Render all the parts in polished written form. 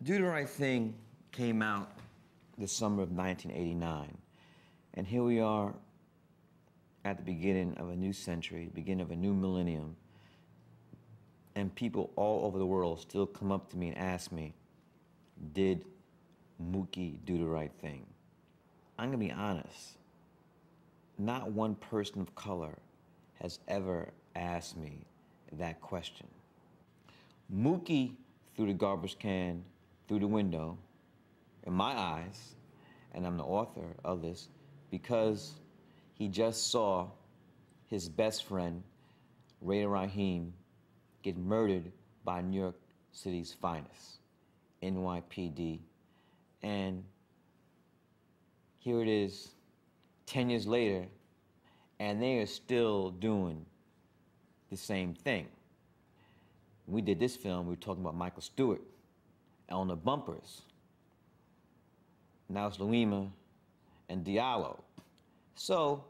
Do the Right Thing came out the summer of 1989. And here we are at the beginning of a new century, beginning of a new millennium. And people all over the world still come up to me and ask me, did Mookie do the right thing? I'm gonna be honest. Not one person of color has ever asked me that question. Mookie threw the garbage can through the window, in my eyes, and I'm the author of this, because he just saw his best friend, Raider Rahim, get murdered by New York City's finest, NYPD. And here it is, 10 years later, and they are still doing the same thing. When we did this film, we were talking about Michael Stewart on the bumpers. Now it's Louima and Diallo. So,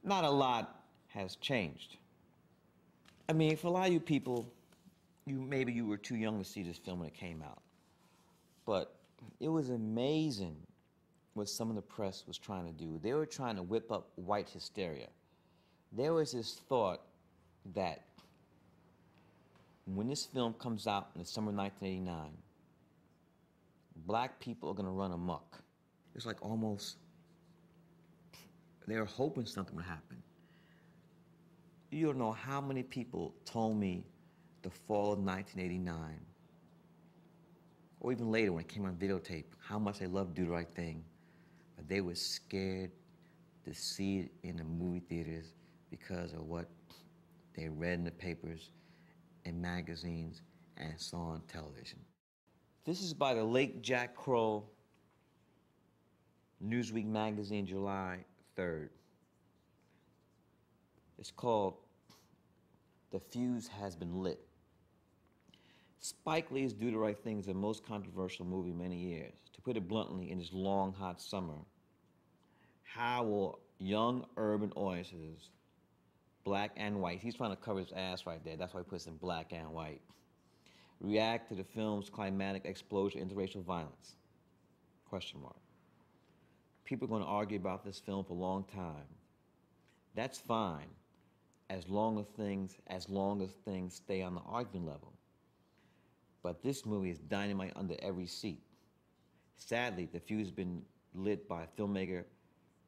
not a lot has changed. I mean, for a lot of you people, maybe you were too young to see this film when it came out. But it was amazing what some of the press was trying to do. They were trying to whip up white hysteria. There was this thought that when this film comes out in the summer of 1989, black people are gonna run amok. It's like almost, they were hoping something would happen. You don't know how many people told me the fall of 1989, or even later when it came on videotape, how much they loved Do the Right Thing, but they were scared to see it in the movie theaters because of what they read in the papers and magazines and saw on television. This is by the late Jack Kroll, Newsweek magazine, July 3rd. It's called The Fuse Has Been Lit. Spike Lee's Do the Right Thing is the most controversial movie in many years. To put it bluntly, in this long, hot summer, how will young urban audiences, black and white, he's trying to cover his ass right there, that's why he puts in black and white, react to the film's climatic explosion of interracial violence? Question mark. People are going to argue about this film for a long time. That's fine, as long as things stay on the argument level. But this movie is dynamite under every seat. Sadly, the fuse has been lit by a filmmaker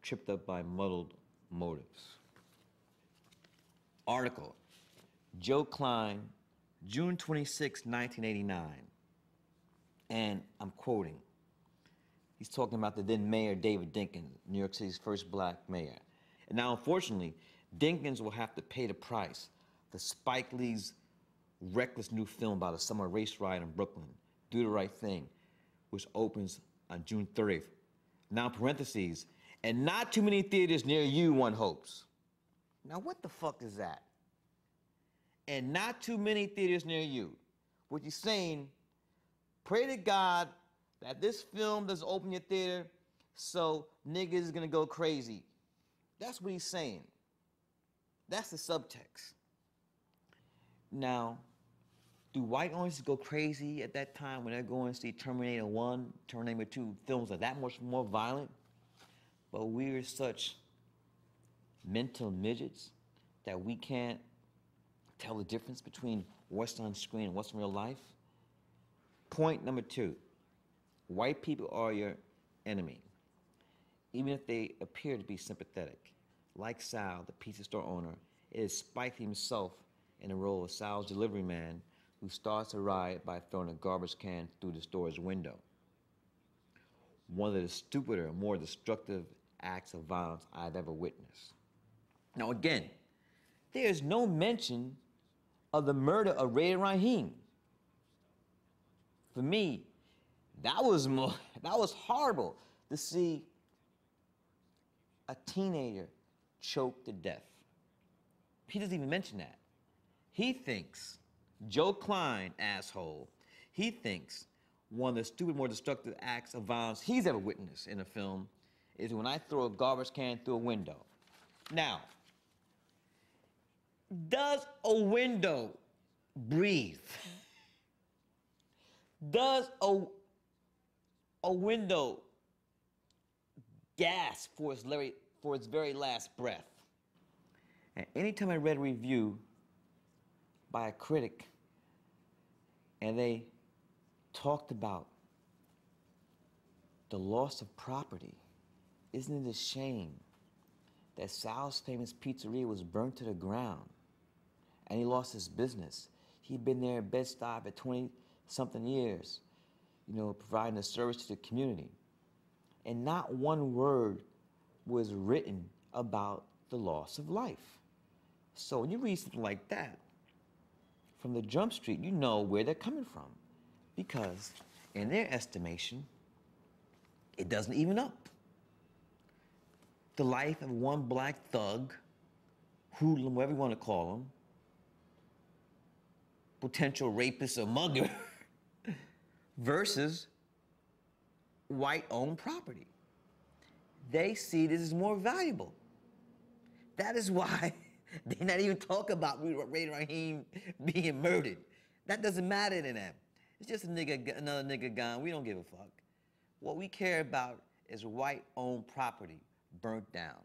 tripped up by muddled motives. Article, Joe Klein, June 26, 1989. And I'm quoting. He's talking about the then mayor, David Dinkins, New York City's first black mayor. And now, unfortunately, Dinkins will have to pay the price for Spike Lee's reckless new film about a summer race riot in Brooklyn, Do the Right Thing, which opens on June 30th. Now, in parentheses, and not too many theaters near you, one hopes. Now, what the fuck is that? And not too many theaters near you. What you're saying, pray to God that this film doesn't open your theater so niggas is gonna go crazy. That's what he's saying. That's the subtext. Now, do white audiences go crazy at that time when they're going to see Terminator 1, Terminator 2, films are that much more violent? But we're such mental midgets that we can't tell the difference between what's on screen and what's in real life? Point number 2, white people are your enemy, even if they appear to be sympathetic. Like Sal, the pizza store owner, it is Spike himself in the role of Sal's delivery man who starts a riot by throwing a garbage can through the store's window. One of the stupider, more destructive acts of violence I've ever witnessed. Now again, there is no mention of the murder of Raider Rahim. For me, that was horrible to see a teenager choked to death. He doesn't even mention that. He thinks, Joe Klein, asshole, he thinks one of the stupid, more destructive acts of violence he's ever witnessed in a film is when I throw a garbage can through a window. Now, does a window breathe? Does a window gasp for its very last breath? And anytime I read a review by a critic and they talked about the loss of property, isn't it a shame that Sal's famous pizzeria was burnt to the ground and he lost his business? He'd been there at Bed-Stuy for 20-something years, providing a service to the community. And not one word was written about the loss of life. So when you read something like that from the Jump Street, you know where they're coming from. Because in their estimation, it doesn't even up. The life of one black thug, hoodlum, whatever you want to call him, potential rapist or mugger, versus white-owned property. They see this as more valuable. That is why they not even talk about Ray Rahim being murdered. That doesn't matter to them. It's just another nigga gone. We don't give a fuck. What we care about is white-owned property burnt down.